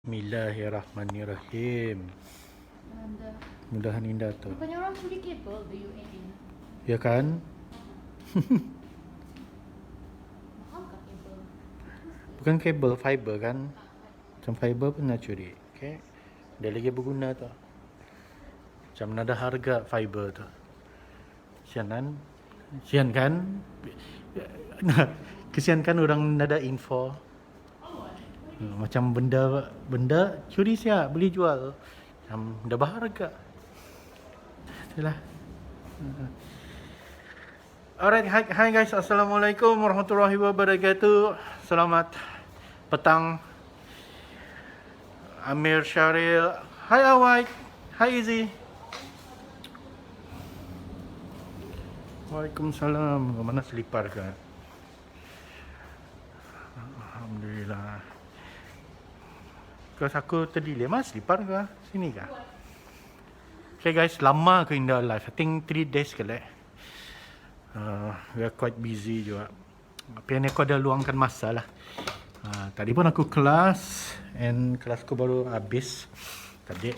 Bismillahirrahmanirrahim. Anda. Mudahan indah tu. Bukannya orang curi kabel the UAE. Ya kan? Mahal kah kabel? Bukan kabel, fiber kan? Macam fiber pun nak curi. Okay? Dia lagi berguna tu. Macam nada harga fiber tu. Sian kan? Sian kan? Kesian kan orang nada info. Macam benda curi siap, beli jual. Macam dah berharga. Itulah. Alright, hi guys. Assalamualaikum warahmatullahi wabarakatuh. Selamat petang. Amir Syaril. Hi Awai. Hi Izzy. Waalaikumsalam. Mana selipar kan? Alhamdulillah. Because aku terdelay. Mana selipar ke? Sini ke? Okay guys, lama aku indah live. I think 3 days ke lah. We are quite busy juga. Tapi ni aku ada luangkan masa lah. Tadi pun aku kelas. And kelas aku baru habis. Tadi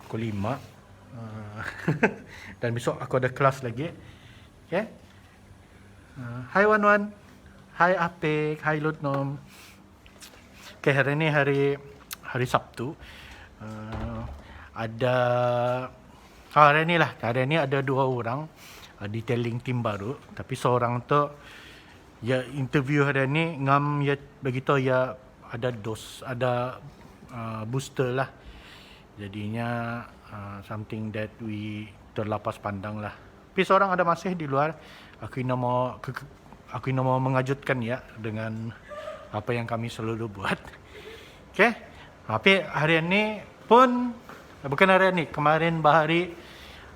pukul 5. Dan besok aku ada kelas lagi. Okay. Hai Wan. Hai Apek. Hai Lutnom. Okay, hari ni hari Sabtu. Hari ni ada 2 orang detailing team baru, tapi seorang tu ya interview hari ni ngam ya begitu ya ada booster lah. Jadinya something that we terlepas pandang lah. Tapi seorang ada masih di luar. Aku nak mau mengejutkan ya dengan apa yang kami selalu buat. Okay. Tapi hari ini pun, bukan hari ini, kemarin bahari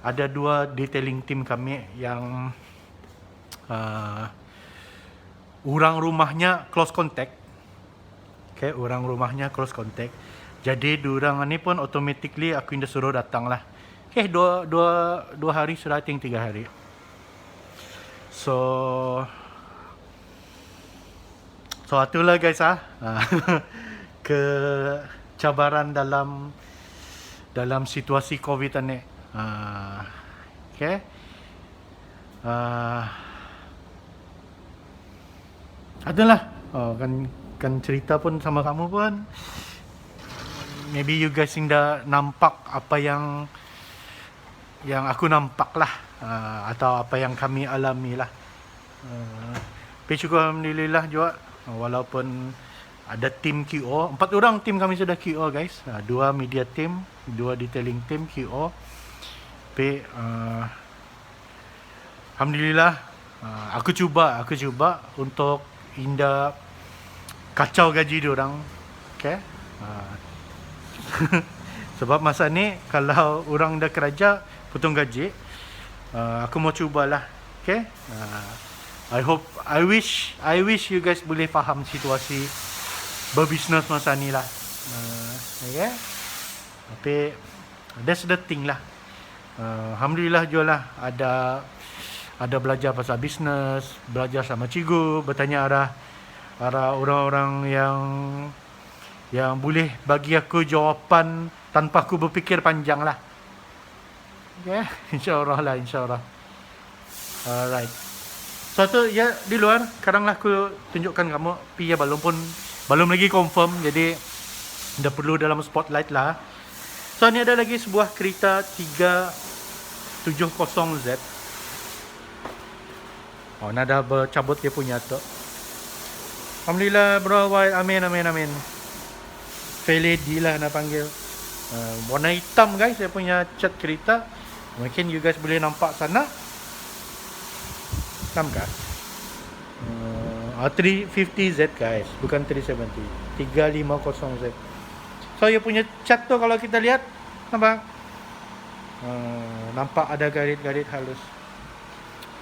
ada 2 detailing team kami yang orang rumahnya close contact. Okay, orang rumahnya close contact. Jadi diorang ni pun automatically aku indah suruh datang lah. Okay, 2 hari sudah, I think 3 hari. So itulah guys kecabaran dalam situasi COVID ni. Okay. Adalah kan cerita pun sama kamu pun. Maybe you guys indah nampak apa yang aku nampak lah, atau apa yang kami alami lah. Tapi syukur alhamdulillah juga, walaupun ada tim QO, 4 orang tim kami sudah QO guys. 2 media team, 2 detailing team QO. Tapi alhamdulillah, aku cuba untuk indah kacau gaji diorang. Okay. Sebab masa ni kalau orang dah kerja potong gaji, aku mau cubalah. Okay. I wish you guys boleh faham situasi berbisnes masa ni lah. Okay. Tapi that's the thing lah. Alhamdulillah juga lah ada belajar pasal bisnes, belajar sama cikgu, bertanya arah orang-orang yang boleh bagi aku jawapan tanpa aku berfikir panjang lah. Okay. InsyaAllah. Alright. So ya di luar, sekarang lah aku tunjukkan kamu. Tapi ya belum lagi confirm, jadi dah perlu dalam spotlight lah. So ni ada lagi sebuah kereta 370Z. Nah dah bercabut dia punya tu. Alhamdulillah bro, amin. Lady lah nak panggil. Warna hitam guys, dia punya cat kereta. Mungkin you guys boleh nampak sana. Hitam kah? 350Z guys, bukan 370. 350Z. So dia punya cat tu kalau kita lihat, nampak? Nampak ada garit-garit halus.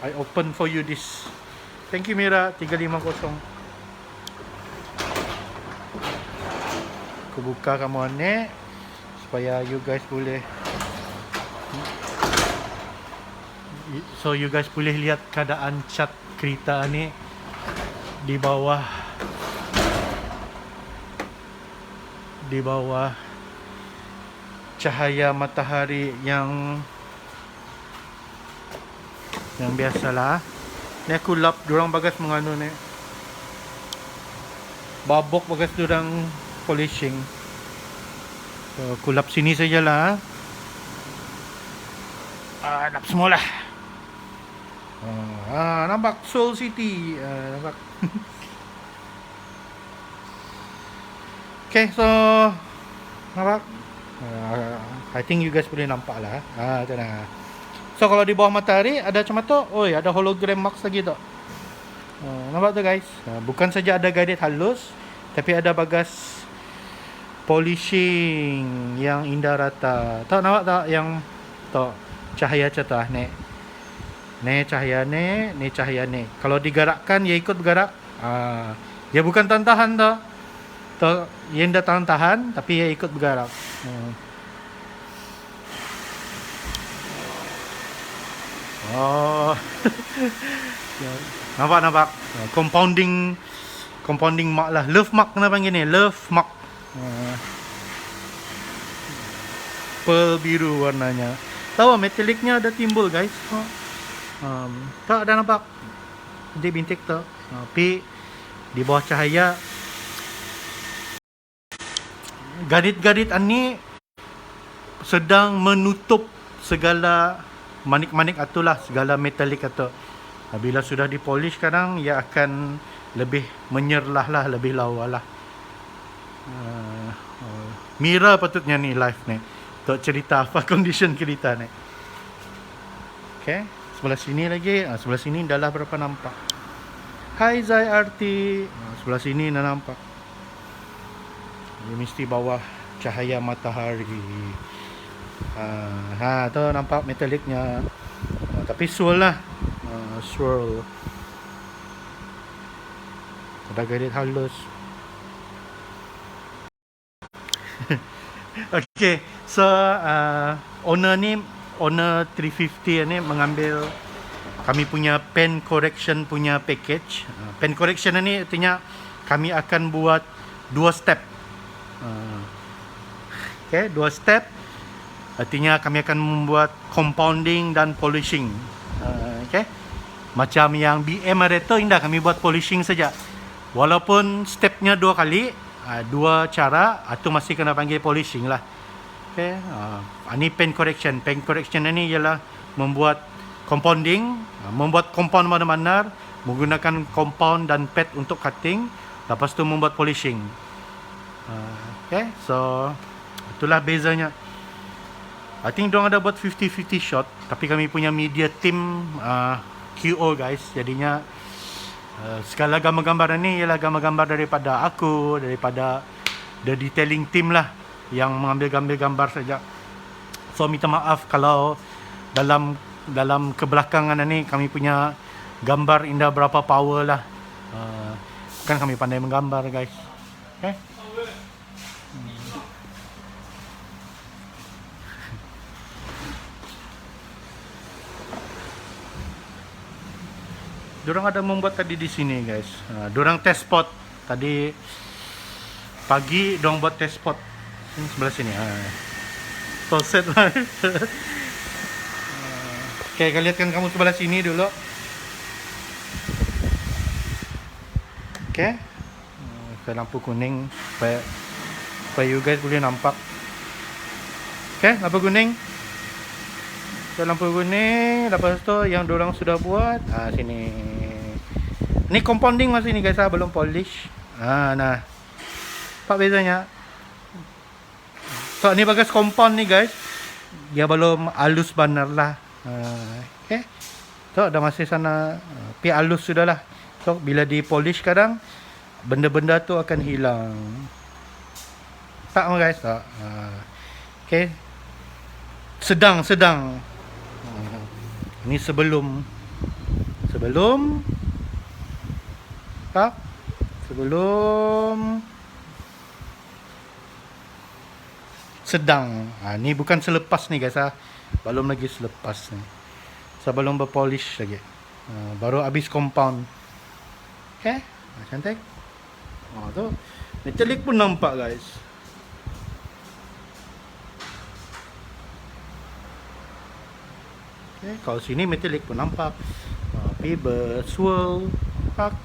I open for you this. Thank you Mira, 350. Aku buka kamu ni supaya you guys boleh lihat keadaan cat kereta ni di bawah di bawah cahaya matahari yang biasalah. Ni aku lap durang bagas menganu ni. Babok bagas durang polishing. So, aku lap sini sajalah. Lap semualah. Nampak Seoul City. Nampak. Okay, so nampak. I think you guys boleh nampak lah. Tu dah. So kalau di bawah matahari ada macam tu, oi ada hologram max lagi tu. Nampak tu guys. Bukan saja ada guided halus, tapi ada bagas polishing yang indah rata. Tahu nampak tak yang tu cahaya cata ni. Ni cahaya ni cahaya ni. Kalau digerakkan ia ikut bergerak. Dia bukan tahan-tahan tu. Tu yang dah tahan-tahan tapi ia ikut bergerak. Nampak compounding mark lah, love mark kena panggil ni, love mark. Pearl biru warnanya. Tahu metallicnya ada timbul guys. Tak ada nampak bintik-bintik tu. Tapi di bawah cahaya gadit-gadit ni sedang menutup segala manik-manik atulah, segala metalik atau bila sudah dipolish kadang ia akan lebih menyerlah lah, lebih lawa lah. Mira patutnya ni live ni untuk cerita apa condition kita ni. Okay, sebelah sini lagi, sebelah sini dah lah berapa nampak. Hai Zai Arti, sebelah sini dah nampak. Dia mesti bawah cahaya matahari. Tu nampak metaliknya. Tapi swirl lah. Swirl. Ada gadit halus. Okay, so owner 350 ni mengambil kami punya pen correction punya package. Pen correction ni artinya kami akan buat 2 step. Okay, 2 step. Artinya kami akan membuat compounding dan polishing. Okay. Macam yang BM ada tu indah kami buat polishing saja. Walaupun stepnya 2 kali, 2 cara, itu masih kena panggil polishing lah. Okay. Ini pen correction. Pen correction ini ialah membuat compounding, membuat compound mana-mana, menggunakan compound dan pad untuk cutting, lepas tu membuat polishing. Okay, so itulah bezanya. I think diorang ada buat 50-50 shot, tapi kami punya media team QO guys, jadinya segala gambar-gambar ni ialah gambar-gambar daripada aku, daripada the detailing team lah yang mengambil gambar saja. So minta maaf kalau dalam kebelakangan ni kami punya gambar indah berapa power lah. Kan kami pandai menggambar guys. Okay. Diorang ada membuat tadi di sini guys. Diorang test spot tadi pagi. Diorang buat test spot ini sebelah sini. So set lah. Okay, lihatkan kamu sebelah sini dulu. Okay, ke lampu kuning supaya you guys boleh nampak. Okay, lampu kuning. Lampu kuning, lepas tu yang diorang sudah buat sini. Ni compounding masih ni guys, belum polish. Nah. Apa bezanya? So ni bagas compound ni guys. Dia belum halus benar lah. Okay. So dah masih sana pi halus sudah lah. So bila di polish kadang benda-benda tu akan hilang. Tak guys, tak. Okay. Sedang ini sebelum sedang. Ni bukan selepas ni guys. Belum lagi selepas ni. Sebelum berpolish lagi. Baru habis compound. Okay, cantik. Tu metalik pun nampak guys. Okay, kalau sini metalik pun nampak. Pivot, swirl, nampak.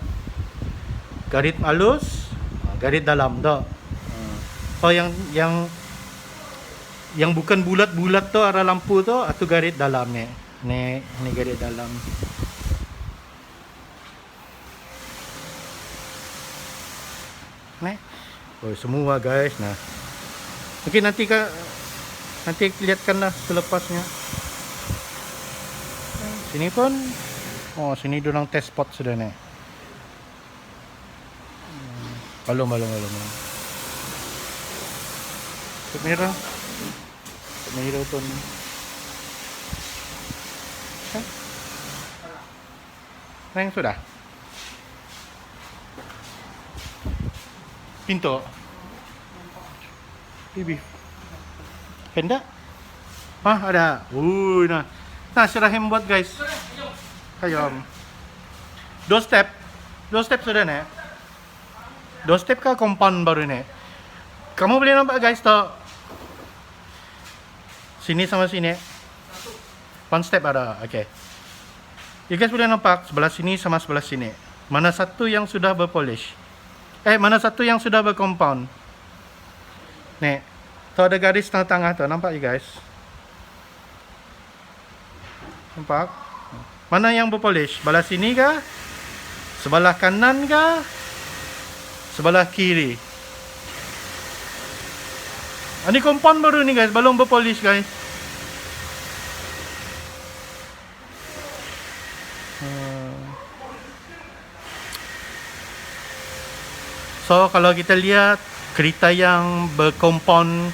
Garit halus, garit dalam dah. So yang bukan bulat-bulat tu arah lampu tu atau garit dalam ni. Ni garit dalam. Ni. Oh, semua guys. Nah. Mungkin nanti lihatkanlah selepasnya. Sini pun sini dorang test spot sudah ni. Balong. Kamera pun. Neng sudah. Pintu. Bibi. Penda? Ada. Nah. Nah, serahin buat guys. Kayo. Dua step sudah ni. Dua step kah compound baru ni. Kamu boleh nampak guys tu. Sini sama sini. One step ada. Okay. You guys boleh nampak sebelah sini sama sebelah sini. Mana satu yang sudah berpolish? Mana satu yang sudah bercompound? Nih. Tu ada garis tengah-tengah tu. Nampak you guys? Nampak? Mana yang berpolish? Sebelah sini kah? Sebelah kanan kah? Sebelah kiri? Ini compound baru ni guys. Belum berpolish guys. So kalau kita lihat kereta yang berkompon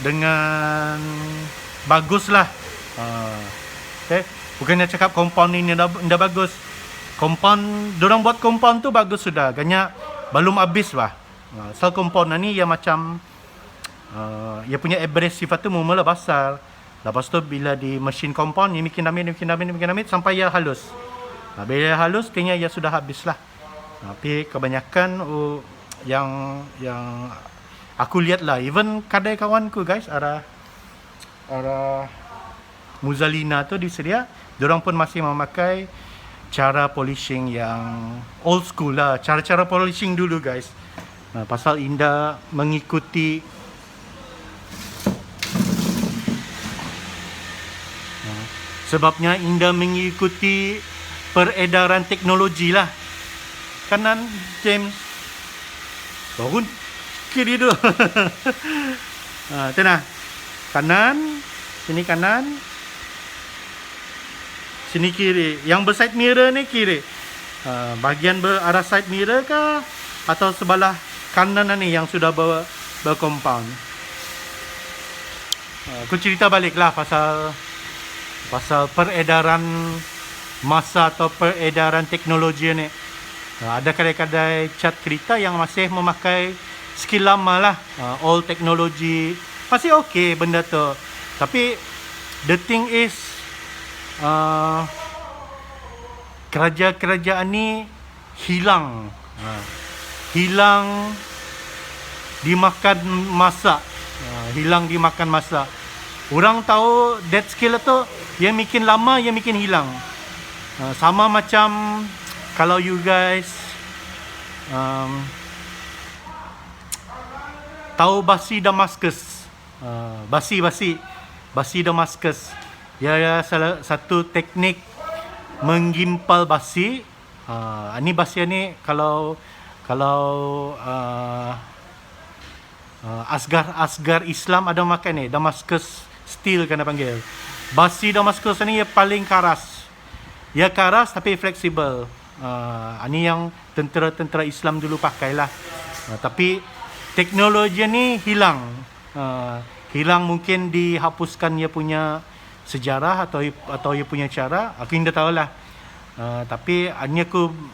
dengan bagus lah. Okay. Bukannya cakap kompon ini dah bagus. Kompon, dorang buat kompon tu bagus sudah. Agaknya belum habis lah. Sel kompon ni yang macam ia punya abrasif tu mula basar. Lepas tu bila di mesin kompon ni bikin amit sampai ia halus. Bila halus kayaknya ia sudah habis lah. Tapi kebanyakan yang aku lihat lah, even kadai kawanku guys, arah Muzalina tu di Seria, diorang pun masih memakai cara polishing yang old school lah, cara-cara polishing dulu guys. Pasal Indah mengikuti sebabnya Indah mengikuti peredaran teknologi lah. Kanan James, bangun kiri dulu. Tenang. Kanan, sini kanan, sini kiri. Yang berside mirror ni kiri. Bahagian arah side mirror kah atau sebelah kanan ni yang sudah bercompound. Aku cerita baliklah pasal peredaran masa atau peredaran teknologi ni. Ada kadai-kadai cat kereta yang masih memakai skill lama lah, old technology. Masih okey benda tu. Tapi the thing is kerajaan ni hilang dimakan masa. Orang tahu that skill tu yang makin lama yang makin hilang. Sama macam kalau you guys tahu basi Damascus. Basi Damascus. Ia salah satu teknik menggimpal basi. Ini basi ni kalau asgar Islam ada makan ni, Damascus steel kena panggil. Basi Damascus ni ia paling keras. Ia keras tapi fleksibel. Ini yang tentera Islam dulu pakailah. Tapi teknologi ni hilang. Hilang mungkin dihapuskan ia punya sejarah atau ia punya cara. Aku tidak tahulah. Tapi ini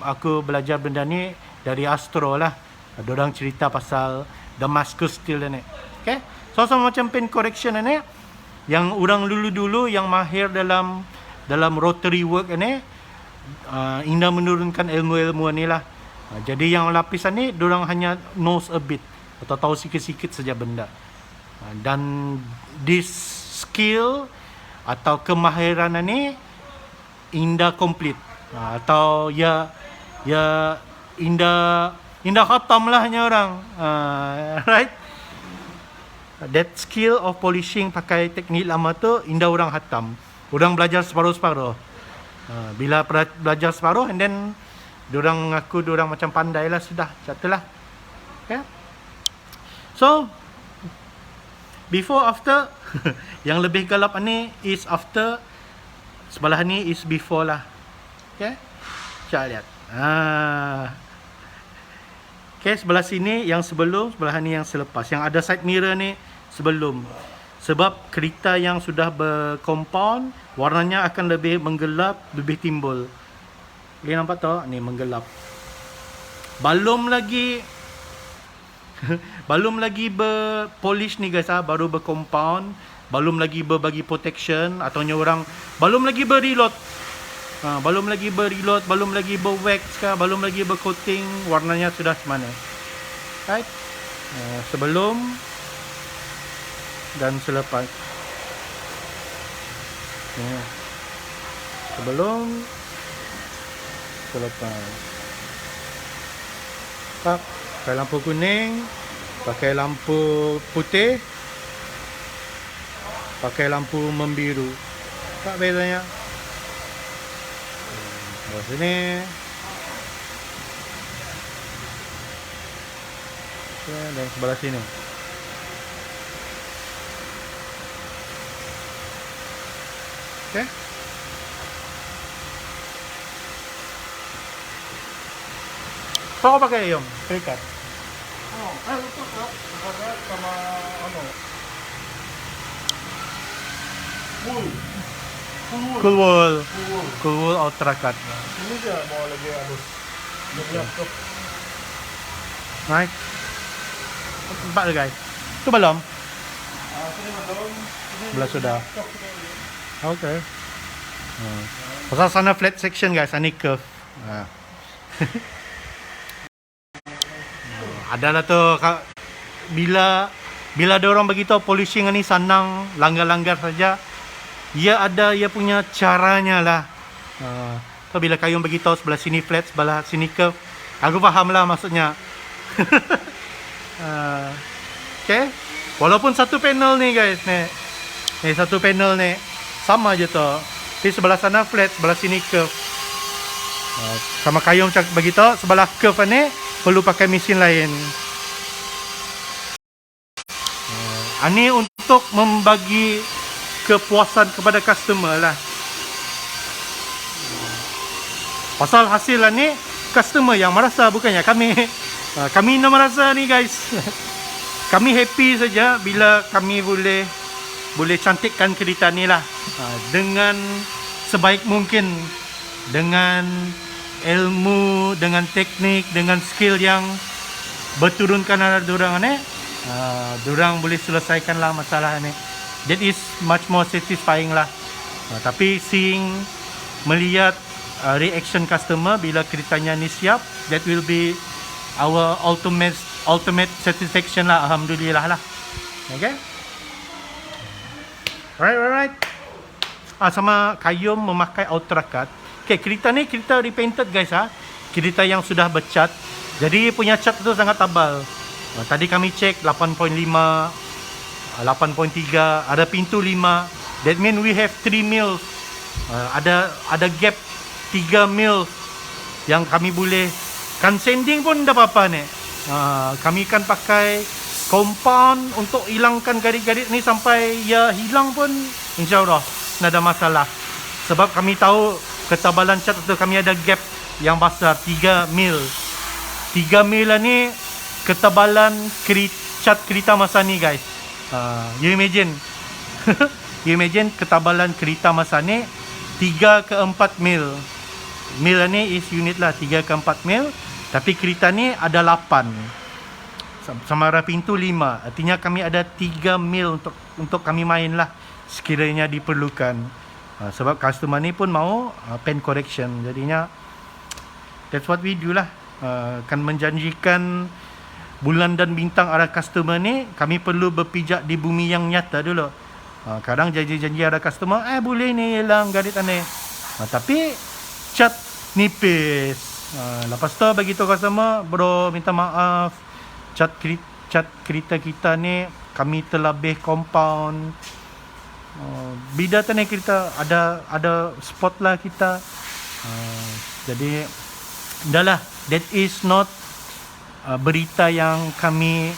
aku belajar benda ni dari Astro lah. Diorang cerita pasal Damascus steel ni. Okay? So sama macam pen correction ni, yang orang dulu yang mahir dalam rotary work ni, Indah menurunkan ilmu-ilmu ni lah. Jadi yang lapisan ni diorang hanya knows a bit atau tahu sikit-sikit saja benda. Dan this skill atau kemahiran ni indah komplit, atau ya indah khatam lah nya orang, right. That skill of polishing pakai teknik lama tu indah orang khatam. Orang belajar separuh-separuh. Bila belajar separuh, and then diorang mengaku diorang macam pandai lah, sudah catulah. Okay. So before after yang lebih gelap ni is after, sebelah ni is before lah. Okay, kita lihat. Okay, sebelah sini yang sebelum, sebelah ni yang selepas. Yang ada side mirror ni sebelum. Sebab kereta yang sudah berkompaun, warnanya akan lebih menggelap, lebih timbul. Boleh nampak tak? Ni menggelap. Belum lagi berpolish ni guys, baru berkompaun, belum lagi berbagi protection, atau orang belum lagi berreload. Belum lagi berreload, belum lagi berwax ke, belum lagi bercoating, warnanya sudah macam mana. Right? Sebelum dan selepas. Sebelum, selepas. Pakai lampu kuning, pakai lampu putih, pakai lampu membiru. Tak bedanya. Di sini. Dan sebelah sini. Okay. So, ako pakai yung cricket. Lupa kak, agak sama Cool Wool Ultra Cut. Ini dia mau lagi halus. Lihat tuh. Right. Empat tu guys. Tu belum? Sini belum. Belah sudah. Okay. Pasal sana flat section guys, ini curve. Adalah tu bila ada orang beritahu polishing ni senang, langgar-langgar saja. Ia punya caranya lah. So bila kayung beritahu sebelah sini flat, sebelah sini curve, aku faham lah maksudnya. Okay. Walaupun satu panel ni guys, ni satu panel ni sama je tu. Di sebelah sana flat, sebelah sini curve. Sama kayung begitu, sebelah curve ni perlu pakai mesin lain. Ini untuk membagi kepuasan kepada customer lah. Pasal hasil ni customer yang merasa, bukannya kami. Kami nak merasa ni guys. Kami happy saja bila kami boleh cantikkan kereta ni lah, dengan sebaik mungkin, dengan ilmu, dengan teknik, dengan skill yang berturunkan ada dorang ni. Dorang boleh selesaikan lah masalah ni. That is much more satisfying lah. Tapi melihat reaction customer bila keretanya ni siap, that will be our ultimate satisfaction lah. Alhamdulillah lah. Okay. Alright. Sama kayum memakai Ultra Cut. Okay, kereta ni kereta repainted guys. Kereta yang sudah bercat. Jadi punya cat tu sangat tebal. Tadi kami cek 8.5, 8.3, ada pintu 5. That mean we have 3 mils. Ada gap 3 mils yang kami boleh. Kan sanding pun tak apa-apa ni. Kami kan pakai compound untuk hilangkan garis-garis ni sampai ya hilang pun insyaAllah tak ada masalah. Sebab kami tahu ketebalan cat tu kami ada gap yang besar 3 mil. 3 mil ni ketebalan cat kereta masa ni guys. You imagine. You imagine ketebalan kereta masa ni 3 ke 4 mil. Mil ni is unit lah, 3 ke 4 mil. Tapi kereta ni ada 8. Sama ada pintu 5. Artinya kami ada 3 mil untuk kami main lah sekiranya diperlukan. Sebab customer ni pun mau pen correction. Jadinya that's what we do lah. Kan menjanjikan bulan dan bintang arah customer ni, kami perlu berpijak di bumi yang nyata dulu. Kadang janji-janji ada customer, boleh ni hilang garit aneh. Tapi cat nipis. Lepas tu bagi tahu customer, bro minta maaf, cat kereta kita ni kami terlebih compound. Bida tu ni kereta ada spot lah kita. Jadi dah lah, that is not berita yang kami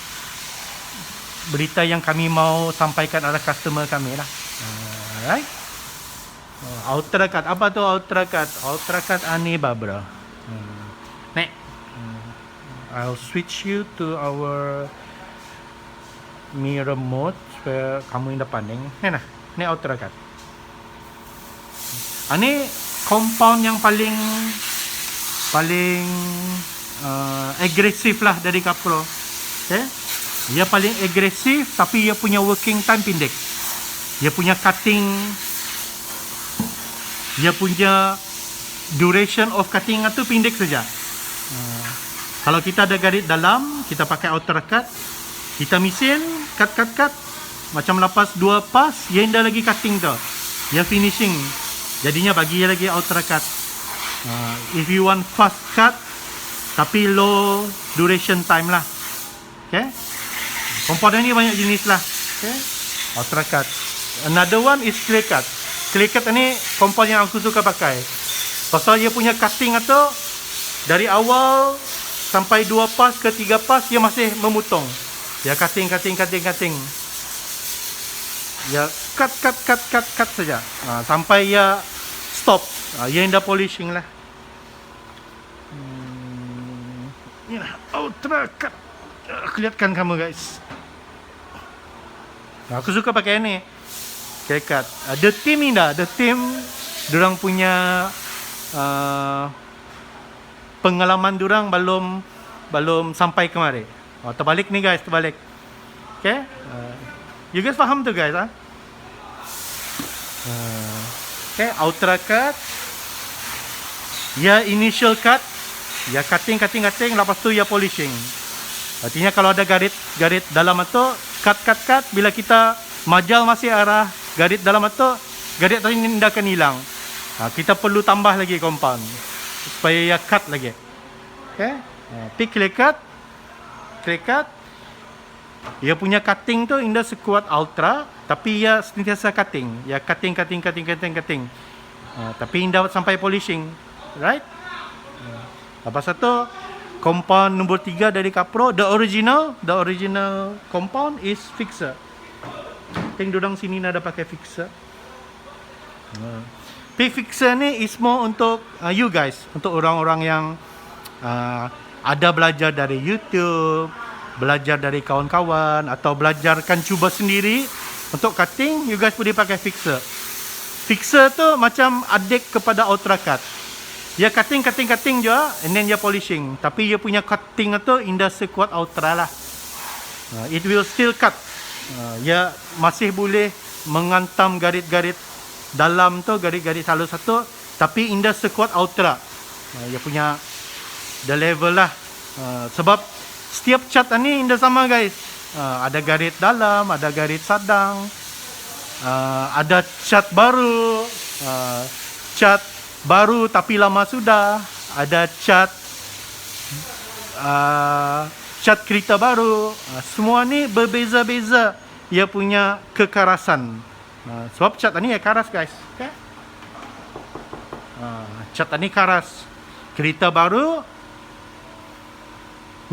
mau sampaikan arah customer kami lah. Right? Ultracut, apa tu Ultracut? Ultracut Aniba, bro. Nek, I'll switch you to our mirror mode supaya kamu yang depan ni. Ni Ultracut. Ni compound yang paling agresif lah dari Capro. Okay? Dia paling agresif tapi dia punya working time pendek. Dia punya cutting, dia punya duration of cutting itu pendek saja. Kalau kita ada garit dalam, kita pakai Ultracut, kita mesin cut, macam lepas 2 pas, dia dah lagi cutting tu, dia finishing, jadinya bagi dia lagi Ultracut. If you want fast cut tapi low duration time lah. Okay, komponen ni banyak jenis lah. Okay, Ultracut. Another one is clear cut. Clear cut ni komponen yang aku suka pakai, pasal dia punya cutting tu dari awal sampai 2 pas ke 3 pas dia masih memutong. Dia cutting. Ya cut saja. Sampai ya stop. Dia dah polishing lah. Ni lah Ultracut. Aku lihatkan kamu guys. Aku suka pakai ni. Cut. The team ni dah. The team dorang punya pengalaman dorang belum sampai kemari. Terbalik ni guys, terbalik. Okay? You guys faham tu guys? Okay, Ultracut. Ya initial cut, ya cutting, lepas tu ya polishing. Artinya kalau ada garit dalam tu, cut, bila kita majal masih arah garit dalam tu, garit tadi tidak akan hilang. Kita perlu tambah lagi compound supaya ya cut lagi. Okay? Pick clear cut. Dia punya cutting tu indah sekuat Ultra, tapi ia sentiasa cutting. Ya cutting. Tapi indah sampai polishing. Right? Lepas itu compound nombor 3 dari Capro, the original compound is fixer. Think dorang sini ada pakai fixer. Fixer ni is more untuk you guys, untuk orang-orang yang ada belajar dari YouTube, belajar dari kawan-kawan, atau belajarkan cuba sendiri untuk cutting. You guys boleh pakai fixer. Fixer tu macam adik kepada Ultracut. Dia cutting juga, and then dia polishing. Tapi dia punya cutting tu indah sekuat Ultra lah. It will still cut. Dia masih boleh mengantam garit-garit dalam tu, garit-garit satu, tapi indah sekuat Ultra. Dia punya the level lah. Sebab setiap cat ni indah sama guys. Ada garit dalam, ada garit sadang, ada cat baru tapi lama sudah, ada cat kereta baru. Semua ni berbeza-beza dia punya kekerasan. Sebab cat ni karas guys. Okay? Cat ni karas. Kereta baru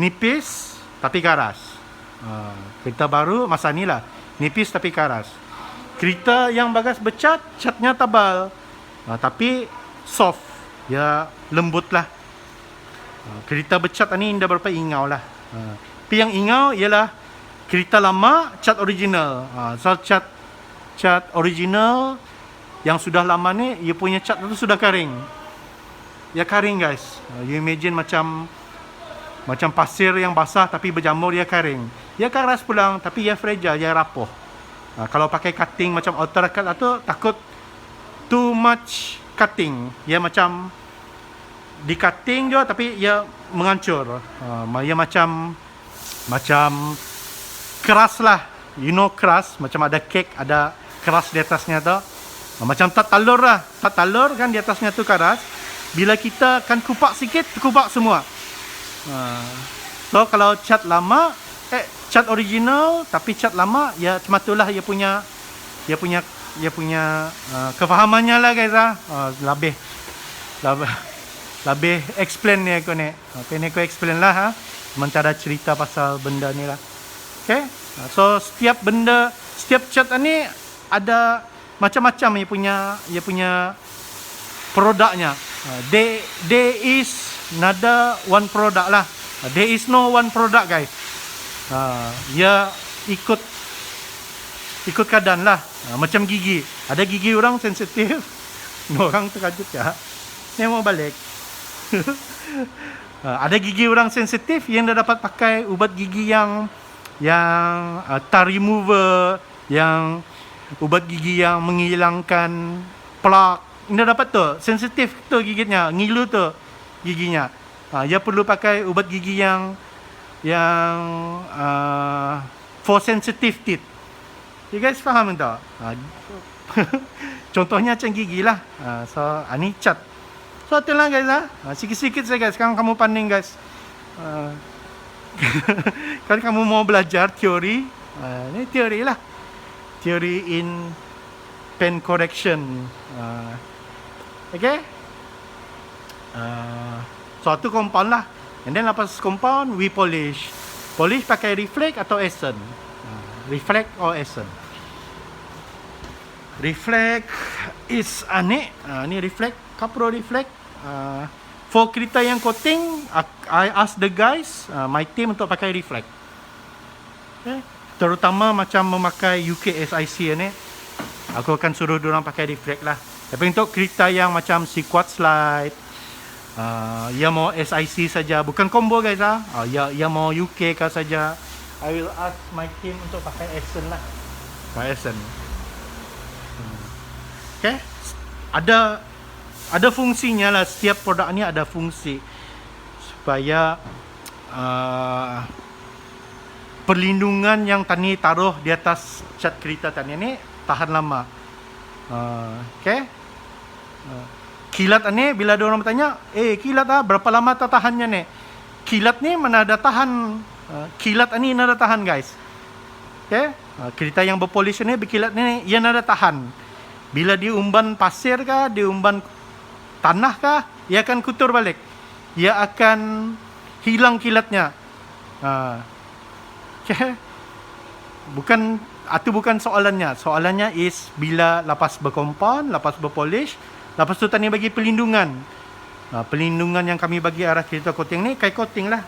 nipis tapi karas. Kereta baru masa ni lah, nipis tapi karas. Kereta yang bagas bercat, catnya tebal, tapi soft, ya lembut lah. Kereta bercat ni dah berapa ingau lah. Tapi yang ingau ialah kereta lama cat original. So cat original yang sudah lama ni, ia punya cat tu sudah kering. Ya kering guys. You imagine macam pasir yang basah tapi berjamur, dia kering. Dia keras pulang tapi dia fragile, dia rapuh. Kalau pakai cutting macam Ultracut atau takut too much cutting, dia macam di cutting je tapi ia menghancur. Ia macam macam keras lah, you know keras, macam ada kek, ada keras di atasnya tu. Macam tak talur lah, tak talur kan di atasnya tu keras. Bila kita kan kupak sikit, kupak semua. So kalau cat lama, cat original tapi cat lama, ya macam itulah dia punya kefahamannya lah guys lah. Lebih explain ni aku ni. Okay, ni aku explain lah ha. Cara cerita pasal benda ni lah. Okay. So setiap benda, setiap cat ni ada macam-macam dia punya produknya. There is another one product lah. There is no one product guys. Dia ikut keadaan lah. Macam gigi. Ada gigi orang sensitif. Orang terkejut ya. Ni mau balik. Ada gigi orang sensitif yang dah dapat pakai ubat gigi yang tar remover, yang ubat gigi yang menghilangkan plak. Dia dapat tu, sensitif tu giginya, ngilu tu giginya. Dia perlu pakai ubat gigi yang for sensitive teeth. You guys faham tak? Contohnya macam gigi lah. So ni cat. So itulah guys lah. Sikit-sikit saja guys. Sekarang kamu panding guys. Kan kamu mau belajar teori. Ini teori lah. Teori in pen correction. Okay. So itu compound lah. And then lepas compound, we polish. Polish pakai reflect atau essence. Reflect or essence. Reflect is ni reflect, Capro reflect. For kereta yang coating, I ask the guys, my team untuk pakai reflect. Okay. Terutama macam memakai UK SIC ni, aku akan suruh diorang pakai reflect lah. Tapi untuk kereta yang macam si quad slide, ia mau SIC saja, bukan combo guys lah. Ia mau UK kah saja, I will ask my team untuk pakai Essence lah. Pakai Essence. Okay. Ada fungsinya lah, setiap produk ni ada fungsi supaya perlindungan yang tani taruh di atas cat kereta tani ni tahan lama. Okay. Kilat ni bila ada orang bertanya, kilat berapa lama tak tahannya ni? Kilat ni mana ada tahan? Kilat ni ada tahan guys. Okay. Kereta yang berpolish ni berkilat ni ia ada tahan. Bila diumban pasir kah, diumban tanah kah, ia akan kutur balik. Ia akan hilang kilatnya. Okay. Bukan soalannya. Soalannya is bila lepas berkompon, lepas berpolish, lepas tu tani bagi pelindungan. Pelindungan yang kami bagi arah kereta coating ni, kain coating lah.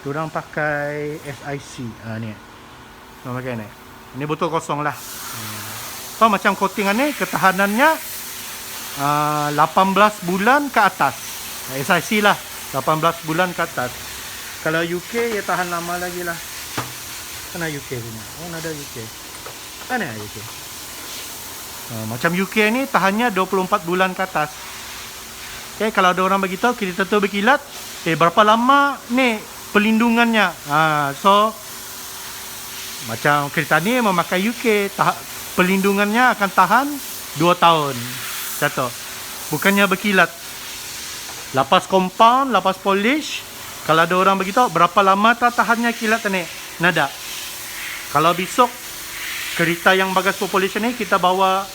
Diorang pakai SIC. Ni. Diorang pakai ni. Ini botol kosong lah. So macam coating ni, ketahanannya 18 bulan ke atas. SIC lah, 18 bulan ke atas. Kalau UK, ia tahan lama lagi lah. Mana UK punya? Ada UK. Mana UK? Macam UK ni tahannya 24 bulan ke atas. Okay, kalau ada orang beritahu kereta tu berkilat, berapa lama ni pelindungannya? So macam kereta ni memakai UK, pelindungannya akan tahan 2 tahun. Contoh, bukannya berkilat. Lepas compound, lepas polish, kalau ada orang beritahu berapa lama tak tahannya kilat ni? Nada. Kalau besok kereta yang bagas population ni kita bawa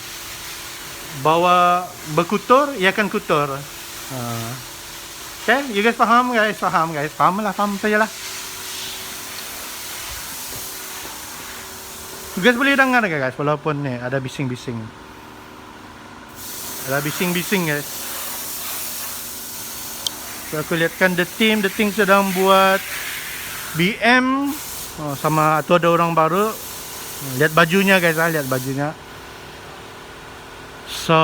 berkutur, ia akan kutur. Okay, you guys faham guys? Faham saja lah. You guys boleh dengar guys, walaupun ni ada bising-bising. Ada bising-bising guys. So, aku lihatkan the team sedang buat BM. Sama tu ada orang baru. Lihat bajunya guys, lihat bajunya. So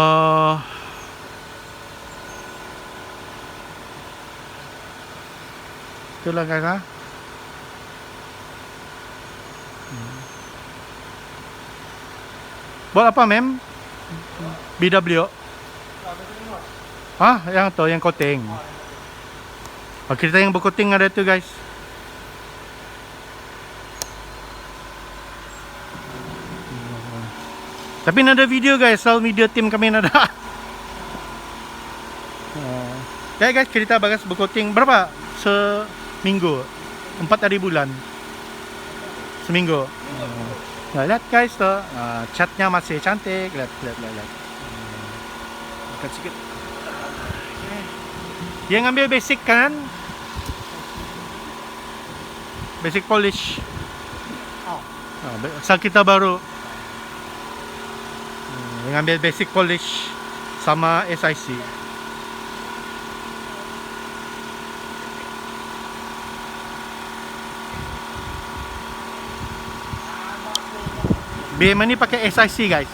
itulah guys. Buat apa mem? BW. Yang tu, yang coating. Kita yang bercoating ada tu guys. Tapi ada video guys, soal video tim kami ada. Ya guys, cerita bagas bercoating berapa? Seminggu. 4 hari bulan. Seminggu. Nah, lihat guys tuh, catnya masih cantik. Lihat. Dekat sikit. Dia ngambil basic kan? Basic polish. Asal kita baru ngambil basic polish sama SIC. BM ni pakai SIC guys,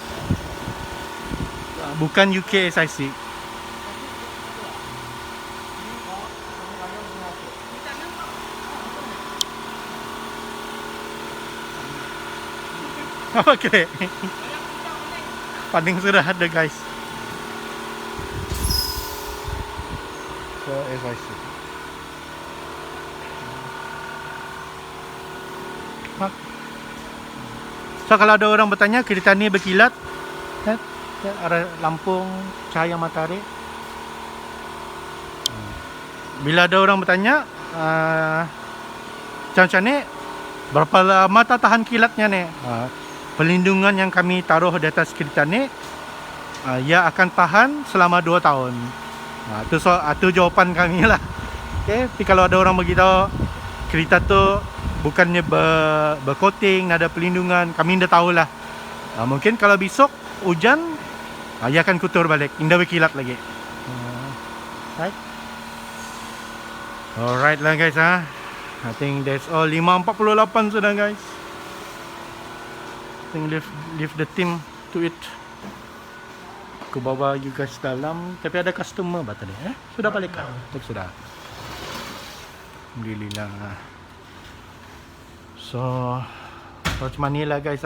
bukan UK SIC. Apa kira? Paling sudah ada guys. So SIC. So kalau ada orang bertanya kereta ni berkilat, arah Lampung cahaya matahari. Bila ada orang bertanya macam ni, berapa lama tahan kilatnya ni? Pelindungan yang kami taruh di atas kereta ni, ia akan tahan selama 2 tahun. Itu jawapan kami lah. Okay? Tapi kalau ada orang beritahu kereta tu bukannya bercoating, ada pelindungan, kami dah tahulah. Mungkin kalau besok hujan, ia akan kotor balik, indah berkilat lagi. Right? Alright lah guys, I think that's all. 5.48 sudah guys. I think leave the team to it. Aku bawa you guys dalam, tapi ada customer ba tadi? Sudah balik kah? Sudah. Alhamdulillah. So macam ni lah guys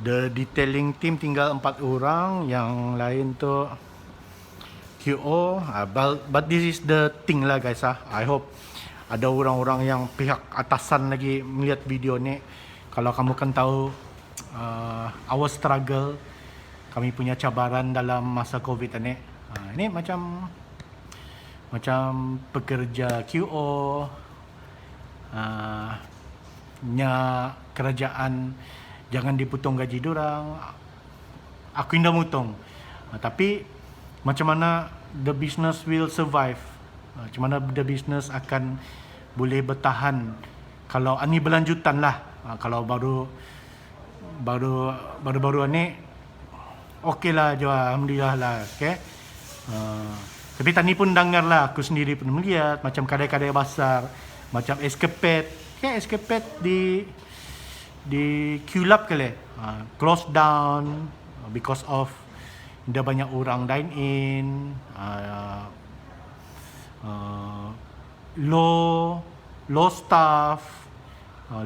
the detailing team tinggal 4 orang, yang lain tu QO. But this is the thing lah guys. I hope ada orang-orang yang pihak atasan lagi melihat video ni. Kalau kamu kan tahu our struggle, kami punya cabaran dalam masa COVID ni. Ini macam pekerja QO, nya kerajaan jangan dipotong gaji diorang. Aku indah mutong, tapi macam mana the business will survive, macam mana the business akan boleh bertahan kalau ini berlanjutan lah. Kalau baru ni okey lah, alhamdulillah lah. Okay. Tapi tadi pun dengar lah, aku sendiri pun melihat macam kedai-kedai besar, macam Escapade. Okay, Escapade di Q-Lab kali, close down because of dah banyak orang dine in, low staff,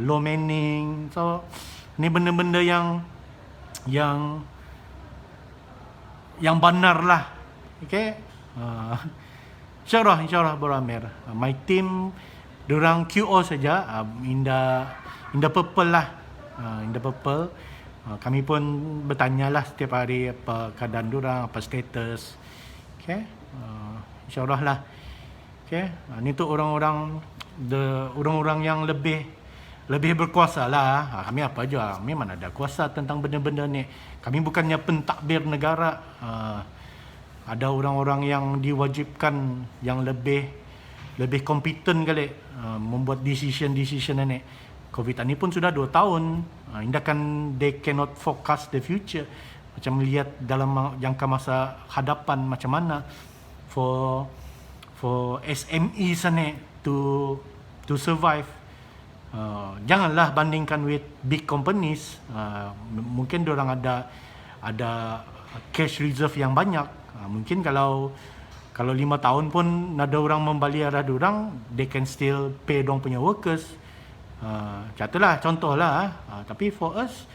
low manning. So ni benda-benda yang benar lah. Okay. InsyaAllah berakhir. My team dorang QO saja, Indah Purple lah. Indah Purple. Kami pun bertanya lah setiap hari apa keadaan dorang, apa status. Okay. InsyaAllah lah. Okay. Ni tu orang-orang yang lebih berkuasa lah. Kami apa je, kami mana ada kuasa tentang benda-benda ni. Kami bukannya pentadbir negara. Ada orang-orang yang diwajibkan yang lebih kompeten kali membuat decision ni. COVID ni pun sudah 2 tahun. Indah kan they cannot forecast the future. Macam melihat dalam jangka masa hadapan macam mana for SME sana to survive. Janganlah bandingkan with big companies. Mungkin diorang ada cash reserve yang banyak. Mungkin kalau 5 tahun pun ada orang membeli arah diorang, they can still pay dong punya workers. Contoh lah. Tapi for us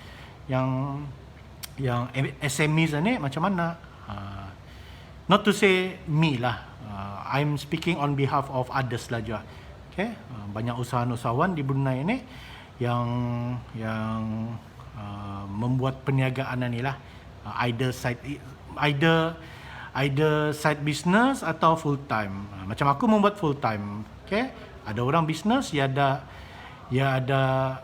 yang SMEs ni macam mana? Not to say me lah. I'm speaking on behalf of others lah juga. Okay? Banyak usahawan di Brunei ni membuat perniagaan ni lah, either side business atau full time. Macam aku membuat full time. Okay, ada orang business, dia ada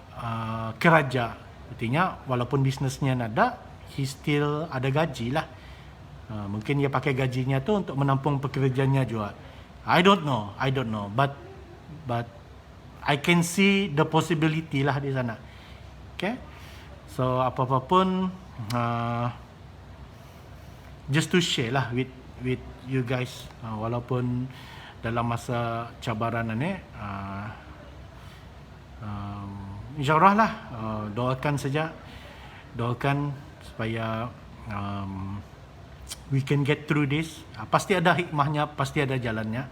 kerja. Artinya walaupun bisnesnya ada, he still ada gaji lah. Mungkin dia pakai gajinya tu untuk menampung pekerjaannya juga. I don't know, but I can see the possibility lah di sana. Okay, so apa-apa pun, just to share lah with you guys, walaupun dalam masa cabaran ni, InsyaAllah lah, doakan supaya we can get through this. Pasti ada hikmahnya, pasti ada jalannya.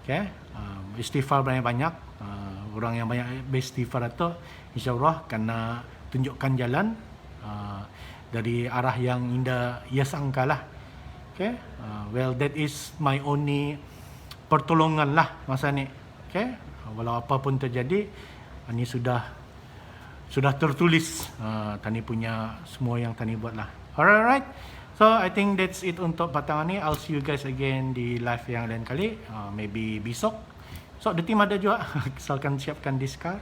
Okay, istighfar banyak-banyak. Orang yang banyak beristighfar itu, InsyaAllah karena tunjukkan jalan dari arah yang indah ia sangka lah. Okay, well, that is my only pertolongan lah masa ni. Okay, walau apa pun terjadi, ini sudah tertulis, Tani punya semua yang Tani buat lah. Alright, so I think that's it untuk petang ni. I'll see you guys again di live yang lain kali, maybe besok. So the team ada juga, asalkan siapkan diskar.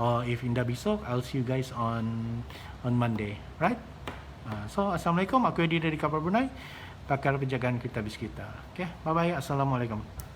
Or if indah besok, I'll see you guys on Monday, right? So Assalamualaikum, aku Edi dari kapal Brunei, pakar penjagaan kita bis kita. Okay, bye bye, Assalamualaikum.